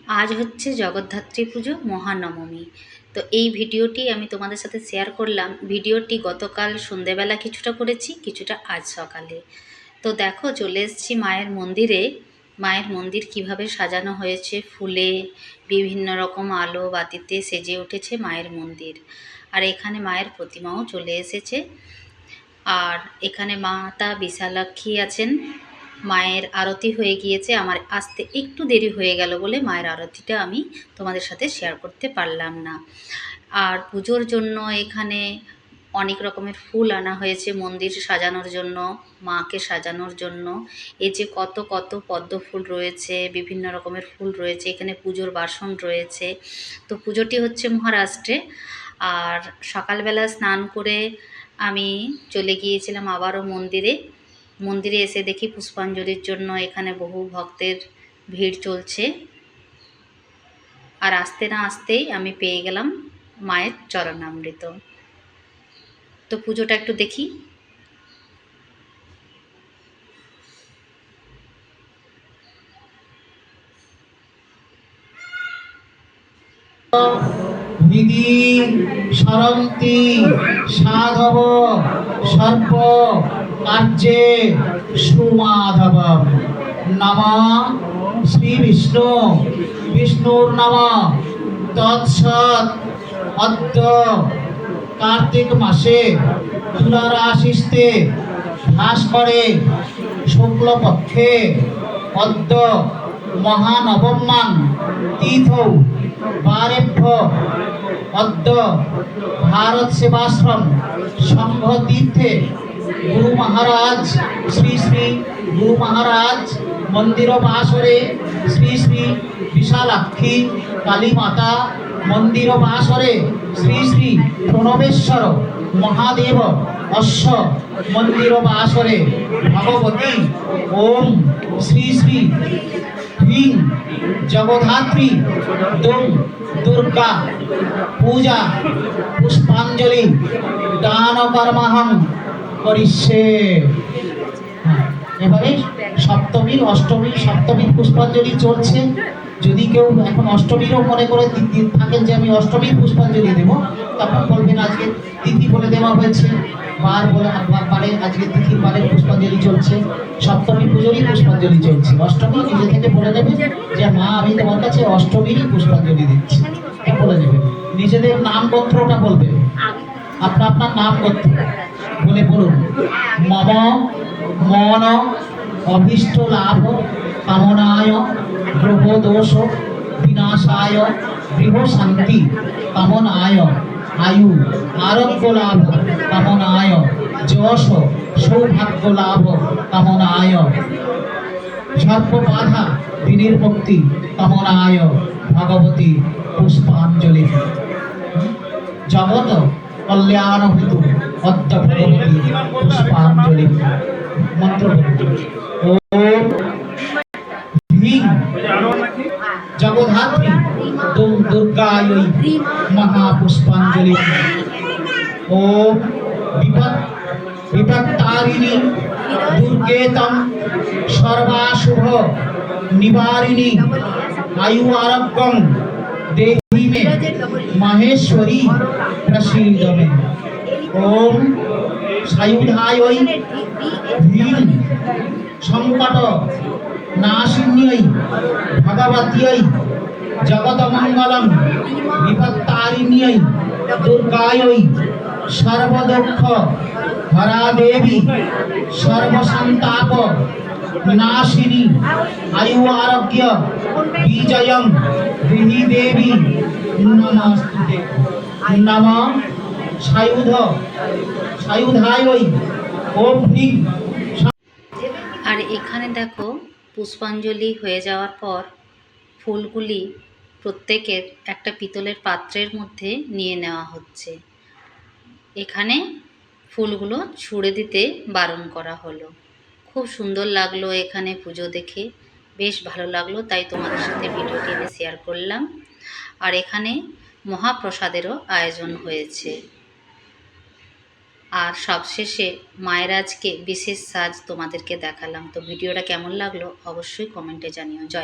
আজ হচ্ছে জগদ্ধাত্রী পুজো মহানবমী। তো এই ভিডিওটি আমি তোমাদের সাথে শেয়ার করলাম। ভিডিওটি গতকাল সন্ধেবেলা কিছুটা করেছি, কিছুটা আজ সকালে। তো দেখো, চলে এসেছি মায়ের মন্দিরে। মায়ের মন্দির কিভাবে সাজানো হয়েছে, ফুলে বিভিন্ন রকম আলো বাতিতে সেজে উঠেছে মায়ের মন্দির। আর এখানে মায়ের প্রতিমাও চলে এসেছে। আর এখানে মাতা বিশালাক্ষী আছেন। মায়ের আরতি হয়ে গিয়েছে, আমার আসতে একটু দেরি হয়ে গেল বলে মায়ের আরতিটা আমি তোমাদের সাথে শেয়ার করতে পারলাম না। আর পুজোর জন্য এখানে অনেক রকমের ফুল আনা হয়েছে মন্দির সাজানোর জন্য, মাকে সাজানোর জন্য। এই যে কত কত পদ্ম ফুল রয়েছে, বিভিন্ন রকমের ফুল রয়েছে, এখানে পুজোর বাসন রয়েছে। তো পুজোটি হচ্ছে মহারাষ্ট্রে। আর সকালবেলা স্নান করে আমি চলে গিয়েছিলাম আবারও মন্দিরে। মন্দিরে এসে দেখি পুষ্পাঞ্জলির জন্য এখানে বহু ভক্তের ভিড় চলছে। আর আসতে না আসতেই আমি পেয়ে গেলাম মায়ের চরণামৃত। তো পুজোটা একটু দেখি। হৃদি সরন্তি সাধব সর্ব কার্যে সুমাধব। নমঃ শ্রী বিষ্ণু বিষ্ণুর নমঃ। তৎসৎ অদ্য কার্তিক মাসে তুলা রাশিস্তে ভাস্করে শুক্লপক্ষে অদ্য মহানবম্যাং তিথৌ বারেভ্য অদ্য ভারত সেবাশ্রম সংঘ তীর্থে গুরু মহারাজ শ্রী শ্রী গুরু মহারাজ মন্দির বাসরে শ্রী শ্রী বিশালাক্ষী কালী মাতা মন্দির বাসরে শ্রী শ্রী প্রণবেশ্বর মহাদেব অশ্ব মন্দির বাসরে ভগবতী ওম শ্রী শ্রী ह्रीं जगद्धात्री दुं दुर्गा पूजा पुष्पांजलि दान कर्महं करिष्ये। এবারে সপ্তমী অষ্টমী সপ্তমীর পুষ্পাঞ্জলি চলছে। যদি কেউ এখন অষ্টমীরও মনে করে থাকেন যে আমি অষ্টমীর পুষ্পাঞ্জলি দেবো, তখন বলবেন আজকে তিথি বলে দেওয়া হয়েছে, বার বলে বারে আজকে তিথির বারে পুষ্পাঞ্জলি চলছে, সপ্তমী পুজোরই পুষ্পাঞ্জলি চলছে। অষ্টমী নিজে থেকে বলে দেবে যে মা আমি তোমার কাছে অষ্টমীরই পুষ্পাঞ্জলি দিচ্ছি, বলে দেবে। নিজেদের নাম গোত্রটা বলবে, আপনার নাম গোত্র বলে বলুন। মম মন অভীষ্ট লাভ কামনায় গ্রহ দোষ বিনাশায় গৃহ শান্তি কামনায় আয়ু আরোগ্য লাভ কামনায় যশ সৌভাগ্য লাভ কামনায় সর্ব বাধা বিনির্মুক্তি কামনায় ভগবতী পুষ্পাঞ্জলি। জগত কল্যাণ হেতু অদ্য ভগবতী পুষ্পাঞ্জলি। মন্ত্র ওম হ্রিং জগদ্ধাত্রী দুং দুর্গাयै মহাপুষ্পাঞ্জলি। ওম বিপত্তারিণী দুর্গেতম সর্বাশুভ নিবারিণী आयु आरोग्यं देहि मे महेश्वरी प्रसीद मे। ओम सायुधायै ह्रीं संकट नाशिन्यै भगवत्यै जगतमंगलं विपत्तारिण्यै दुर्गायै सर्वदुःख हरा देवी सर्वसंताप नाशिनी आयु आरोग्य विजयं देहि देवी नमस्ते। नमः सायुधायै ओम ह्रीं। আর এখানে দেখো, পুষ্পাঞ্জলি হয়ে যাওয়ার পর ফুলগুলি প্রত্যেকের একটা পিতলের পাত্রের মধ্যে নিয়ে নেওয়া হচ্ছে। এখানে ফুলগুলো ছুঁড়ে দিতে বারণ করা হলো। খুব সুন্দর লাগলো এখানে পুজো দেখে, বেশ ভালো লাগলো, তাই তোমাদের সাথে ভিডিওটি আমি শেয়ার করলাম। আর এখানে মহাপ্রসাদেরও আয়োজন হয়েছে। আর সবশেষে মায়ের আজকে বিশেষ সাজ তোমাদেরকে দেখালাম। তো ভিডিওটা কেমন লাগলো অবশ্যই কমেন্টে জানিও। জয়।